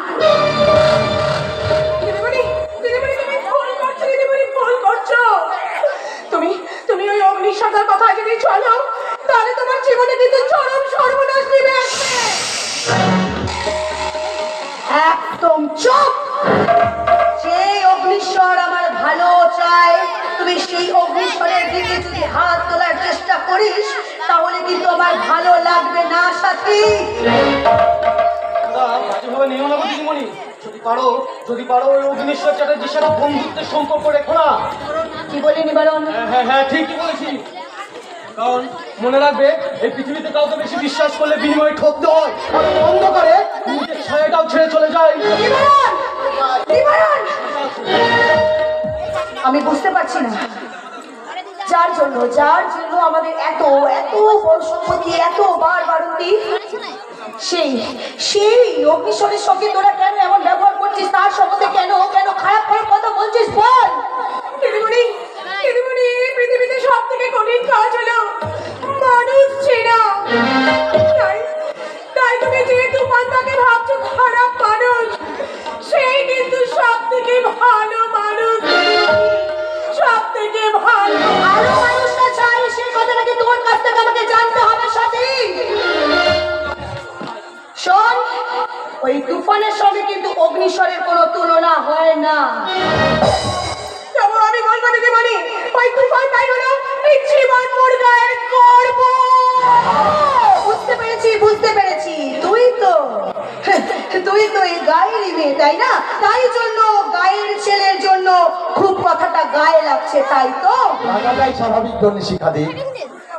দিদিমণি দিদিমণি তুমি ভুল করছো। দিদিমণি ভুল করছো। তুমি ওই অগ্নিশাখার কথা যদি চলো তাহলে তোমার জীবনে কিন্তু চরম সর্বনাশ নেমে আসবে। একদম চুপ। যে অগ্নিশ্বর আমার ভালো চায়, তুমি সেই অগ্নিশ্বরের দিকে যদি হাত তোলার চেষ্টা করিস তাহলে কিন্তু আমার ভালো লাগবে না সাথী। দাদা বাজেভাবে নিও না দিদিমণি। যদি পারো ওই অগ্নিশ্বর চ্যাটার্জির সাথে বন্ধুত্বের সম্পর্ক রেখো না। কি বলি নিবারণ? হ্যাঁ হ্যাঁ ঠিকই বলেছি। কারণ মনে রাখবে এই পৃথিবীতে কাউকে বেশি বিশ্বাস করলে বিনিময়ে ঠকতে হয়। আর অন্ধকারে নিজের ছায়াটাও ছেড়ে চলে যায়। নিবারণ, নিবারণ, আমি বুঝতে পারছি না যার জন্য আমাদের এত এত বড় সম্পত্তি, এত বারবারতি, সেই অগ্নিশ্বরের সঙ্গে তোরা কেন এমন ব্যবহার করছিস? করছিস তার সম্বন্ধে কেন কেন খারাপ খারাপ কথা বলছিস বল। দিদিমণি দিদিমণি পৃথিবীতে সব থেকে কঠিন কাজ হলো মানুষ চেনা। তাই তাই তুমি যে তুফানটাকে ভাবছো খারাপ মানুষ, সেই কিন্তু সব থেকে ভালো মানুষ, সব থেকে ভালো। আরো মানুষটা চাই সেই কথাটাকে তোর কাছ থেকে আমাকে জানতে হবে সাথী। শোন, ওই তুফানের সঙ্গে কিন্তু অগ্নিস্বরের কোনো তুলনা হয় না। তবু আমি বলবো দিদিমণি, ওই তুফানটাই হলো এই জীবন মুরগায়ের গর্ব। বুঝতে পেরেছি বুঝতে পেরেছি, তুই তো এই গায়েরই মেয়ে তাই না? তাই জন্য গায়ের ছেলের জন্য খুব কথাটা গায়ে লাগছে তাই তো? লাগাটাই স্বাভাবিক জন্য শিখাদি,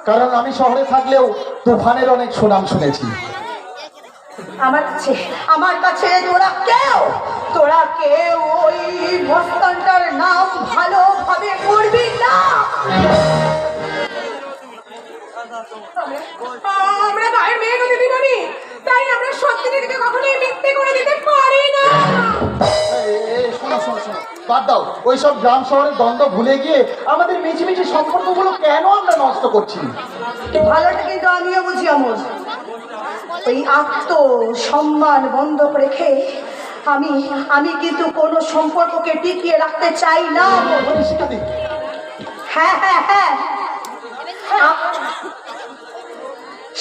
কারণ আমি শহরে থাকলেও তুফানের অনেক সুনাম শুনেছি। আমার কাছে তোরা কেউ ওই মস্তানটার নাম ভালোভাবে করবি না। আমরা গায়ের মেয়ে গো দিদিমণি, তাই আমরা সত্যিকে কখনোই মিথ্যে করে দিতে পারি না। শোনো শোনো শোনো, বাদ দাও ওইসব গ্রাম শহরের দ্বন্দ্ব ভুলে গিয়ে আমাদের মিছিমিছি সম্পর্কগুলো কেন আমরা নষ্ট করছি? ভালোটা কিন্তু আমিও বুঝি অমর। ওই আত্মসম্মান বন্ধক রেখে আমি কিন্তু কোনো সম্পর্ককে টিকিয়ে রাখতে চাই না। শিখাদি, হ্যাঁ হ্যাঁ হ্যাঁ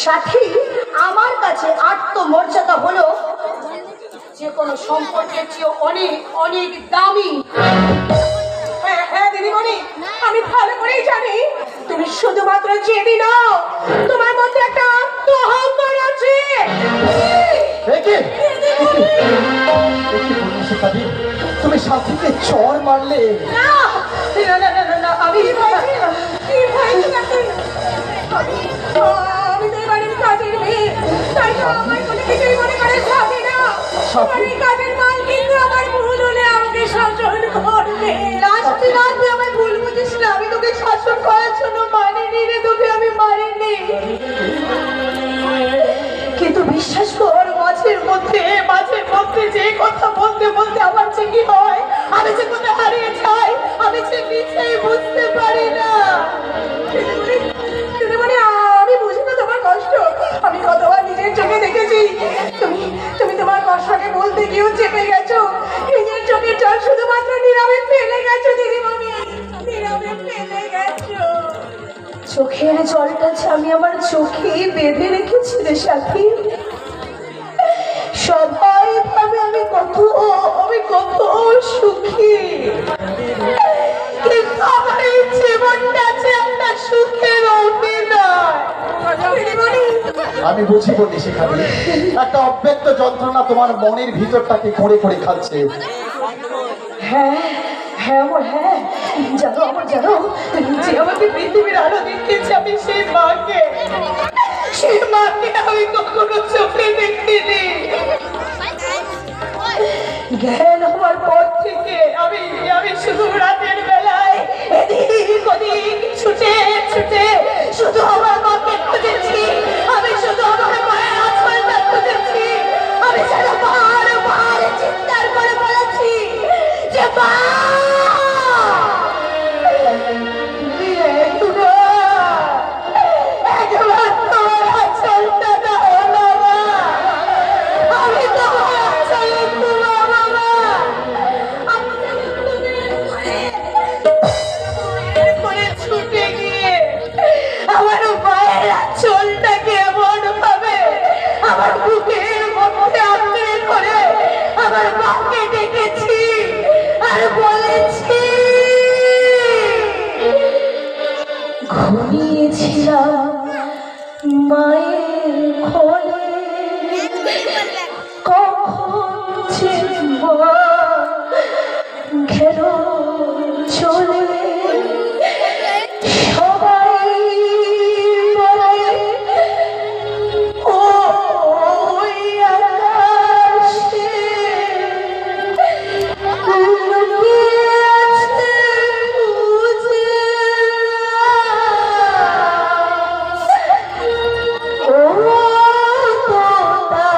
সাথী, আমার কাছে আত্মমর্যাদা হলো যে কোনো সম্পর্কের চেয়ে অনেক অনেক দামি। হ্যাঁ হ্যাঁ দিদিমণি, আমি ভালো করেই জানি তুমি শুধুমাত্র জেদি নও, তোমার মধ্যে একটা অহংকার আছে। শিখাদি, তুমি সাথীকে চর মারলে। না না না না না, আমি আমি তো বাড়ির কাজের মেয়ে, তাই তো আমার কোনো কিছুই মনে করে সাথে না। আমি কাজের মাল, কিন্তু আমার ভুল হলে আমাকে শাসন করবে। না সাথী না, তুই আমায় ভুল বুঝিস না। আমি তোকে শাসন করার জন্য মানিনি রে, তোকে আমি মারিনি। কিন্তু বিশ্বাস কর, মাঝের মধ্যে যে কথা বলতে বলতে আমার যে কি হয়, আমি যে কোথায় হারিয়ে যাই, আমি যে নিজেই বুঝতে পারি না। দিদিমণি, আমি বুঝি না তোমার কষ্ট। আমি কতবার নিজের চোখে দেখেছি তুমি তোমার কষ্টকে বলতে গিয়েও চেপে গেছো। নিজের চোখের জল শুধুমাত্র নীরবে ফেলে গেছো দিদিমণি, নীরবে ফেলে গেছো। চোখের জলটা আমি আমার চোখে বেঁধে রেখেছি রে সাথী। সবাই ভাবে আমি কত সুখী, কিন্তু আমার এই জীবনটা যে একটা সুখের অভিনয়। আমি বুঝি বলি শিখাদি, একটা অব্যক্ত যন্ত্রণা তোমার মনের ভিতরটাকে করে করে খাচ্ছে। হ্যাঁ হ্যাঁ আমার, হ্যাঁ জানো আমার, জানো যে আমাকে পৃথিবীর আলো দেখিয়েছে, আমি সেই মাকে আমি কখনো চোখে দেখিনি। জ্ঞান হওয়ার পর থেকে আমি শুধু রাতের বেলায় এদিক ওদিক ছুটে ছুটে শুধু আমার মাকে খুঁজেছি। আমি শুধু আমার মায়ের আঁচলটা খুঁজেছি। আমি যেন বারবার চিৎকার করে বলেছি যে মা, একবার তোমার আঁচলটা দাও না মা, আমি তোমার আঁচলে ঘুমাবো মা। করে ছুটে গিয়ে আমার মায়ের আঁচলটাকে এমন ভাবে আমার বুকের মধ্যে আঁকড়ে করে আমার মাকে ডেকেছি আর বলেছি, ঘুমিয়েছিলাম মায়ের কোলে, কখন যে মা গেল চলে। সবাই বলে ওই আকাশে লুকিয়ে আছে বুঝে ও তোতা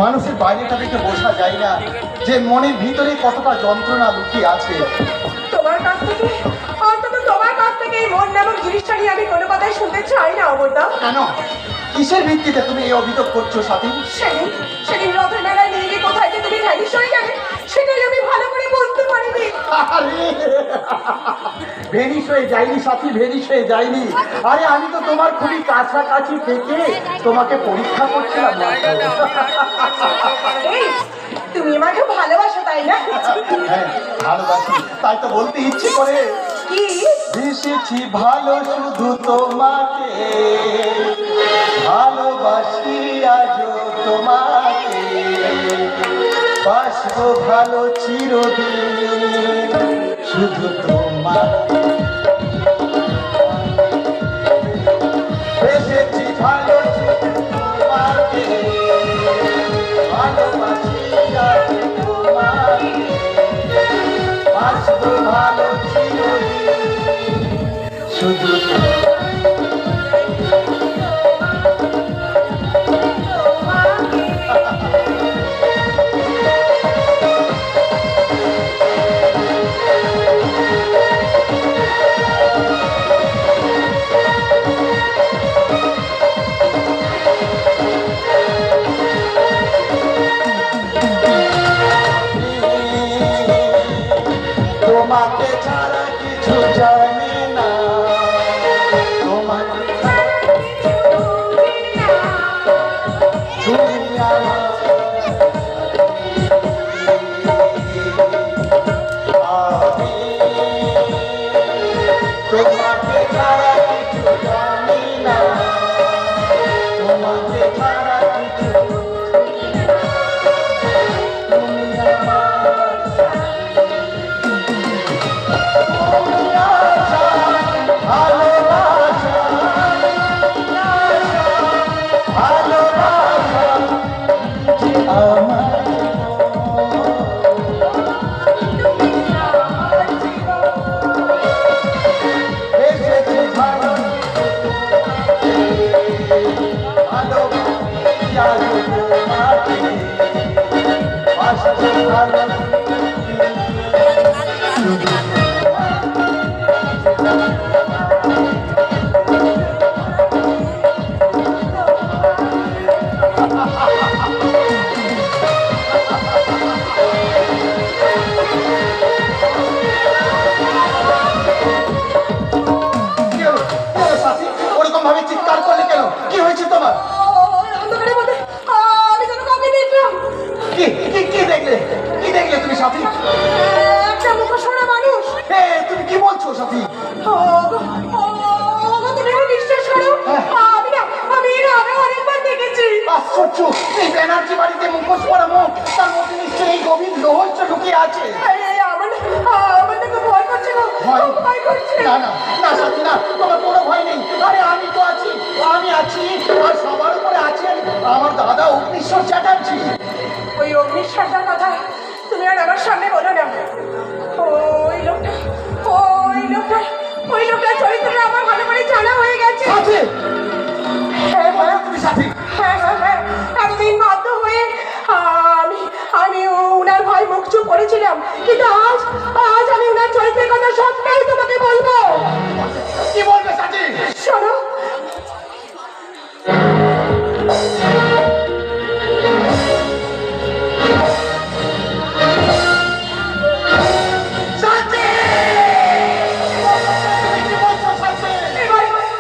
মানুষের বাইরেটা দেখে বোঝা যায় না যে মনের ভিতরে কতটা যন্ত্রণা লুকিয়ে আছে। তোমার কাছ থেকে অন্তত তোমার কাছ থেকে এই মন নামক জিনিসটা নিয়ে আমি কোনো কথাই শুনতে চাই না অমরদা। কেন, কিসের ভিত্তিতে তুমি এই অভিযোগ করছো সাথী? সেদিন রথের মেলায় নিয়ে গিয়ে কোথায় যে তুমি ভ্যানিশ হয়ে গেলে সেটাই আমি ভালো করে বুঝতে পারিনি। আরে ভেনিস হয়ে যায়নি সাথী, ভেনিস হয়ে যায়নি। আরে আমি তো তোমার খুবই কাছাকাছি থেকে তোমাকে পরীক্ষা করছিলাম। এই, তুমি আমাকে ভালোবাসো তাই না? হ্যাঁ ভালোবাসি, তাই তো বলতে ইচ্ছে করে। কি ভেসেছি ভালো শুধু তোমাকে, ভালোবাসি আজও তোমাকে, বাসবো ভালো চিরদিন শুধু তোমাকে। ভেসেছি ভালো শুধু তোমাকে, ভালোবাসি আজও তোমাকে, বাসবো ভালো চিরদিন শুধু তোমাকে ছাড়া কিছু জানি না, তোমাকে তুমি আমার আমি, তোমাকে ছাড়া কিছু জানি না, তোমাকে ছাড়া কিছু তুমি আমার ওরকম ভাবে চিৎকার করলে কেন? কি হয়েছে তোমার? অন্ধকারের মধ্যে আমি যেন কাউকে দেখলাম। কি কি কি দেখলে? কি দেখলে তুমি সাথী? একটা মুখোশওয়ালা মানুষ। তুমি কি বলছো সাথী? তুমি আমার বিশ্বাস করো, আমি এর আগে অনেকবার দেখেছি। আশ্চর্য, এই ব্যানার্জি বাড়িতে মুখোশ পরা মুখ, তার মধ্যে নিশ্চয়ই এই গভীর রহস্য লুকিয়ে আছে। আমার তো খুব ভয় করছে গো, ভয়? খুব ভয় করছে। না না না সাথী না, তোমার কোনো ভয় নেই। আরে আমি তো আছি, আমি আছি। আর সবার উপরে আছেন আমার দাদা অগ্নিশ্বর চ্যাটার্জি। ওই অগ্নিশ্বরটার কথা তুমি আর আমার সামনে বলো না। ওই লোকটার চরিত্রটা আমার ভালো করে জানা হয়ে গেছে। সাথী, তুমি সাথী? হ্যাঁ, একদিন বাধ্য হয়ে আমি উনার ভয় মুখ চুপ করেছিলাম, কিন্তু আজ আমি উনার চরিত্রের কথা সবটাই তোমাকে বলবো। কি বলবে সাথী? শোনো,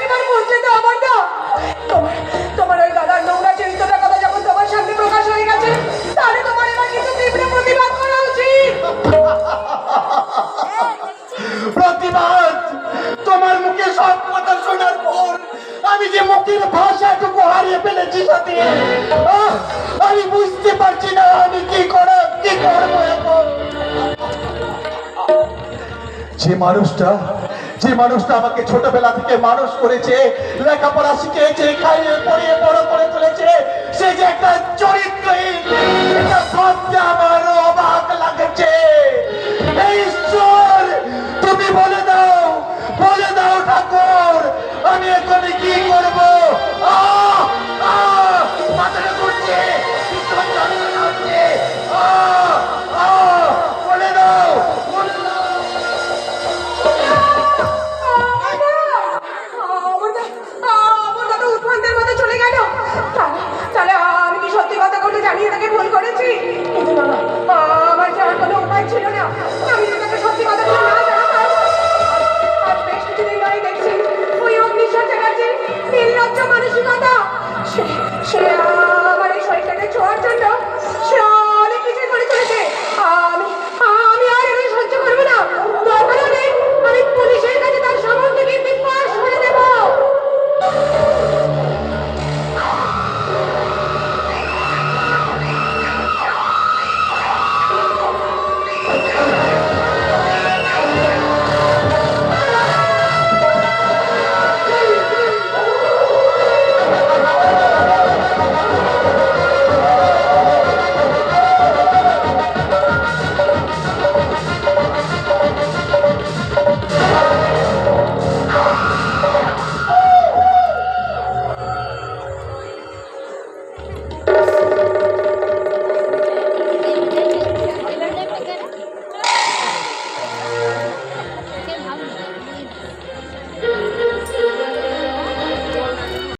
এবার বুঝলে তো আমার না, তোমার ওই দাদার নোংরা চরিত্রটার কথা যখন তোমার সামনে প্রকাশ হয়ে গেছে, তাহলে তোমার এবার কিন্তু তীব্র প্রতিবাদ করা উচিত। প্রতিবাদ? তোমার মুখে সব কথা শোনার পর আমি যে মুখের ভাষাটুকু হারিয়ে ফেলেছি সাথী, আমি বুঝতে পারছি না আমি কি করবো এখন। যে মানুষটা আমাকে ছোটবেলা থেকে মানুষ করেছে, লেখাপড়া শিখিয়েছে, খাইয়ে পড়িয়ে বড় করে তুলেছে, সে যে একটা চরিত্রহীন, এটা ভাবতে আমার অবাক লাগছে। এই ঈশ্বর, তুমি বলে দাও ঠাকুর, আমি এখন কি করবো? মাথাটা ঘুরছে, মতো চলে গেল। তাহলে আমি কি সত্যি কথা বলতে জানিয়ে তাকে ভুল করেছি? কিন্তু বাবা, আমার যাওয়ার কোনো উপায় ছিল না। আমি যদি তাকে সত্যি কথাগুলো না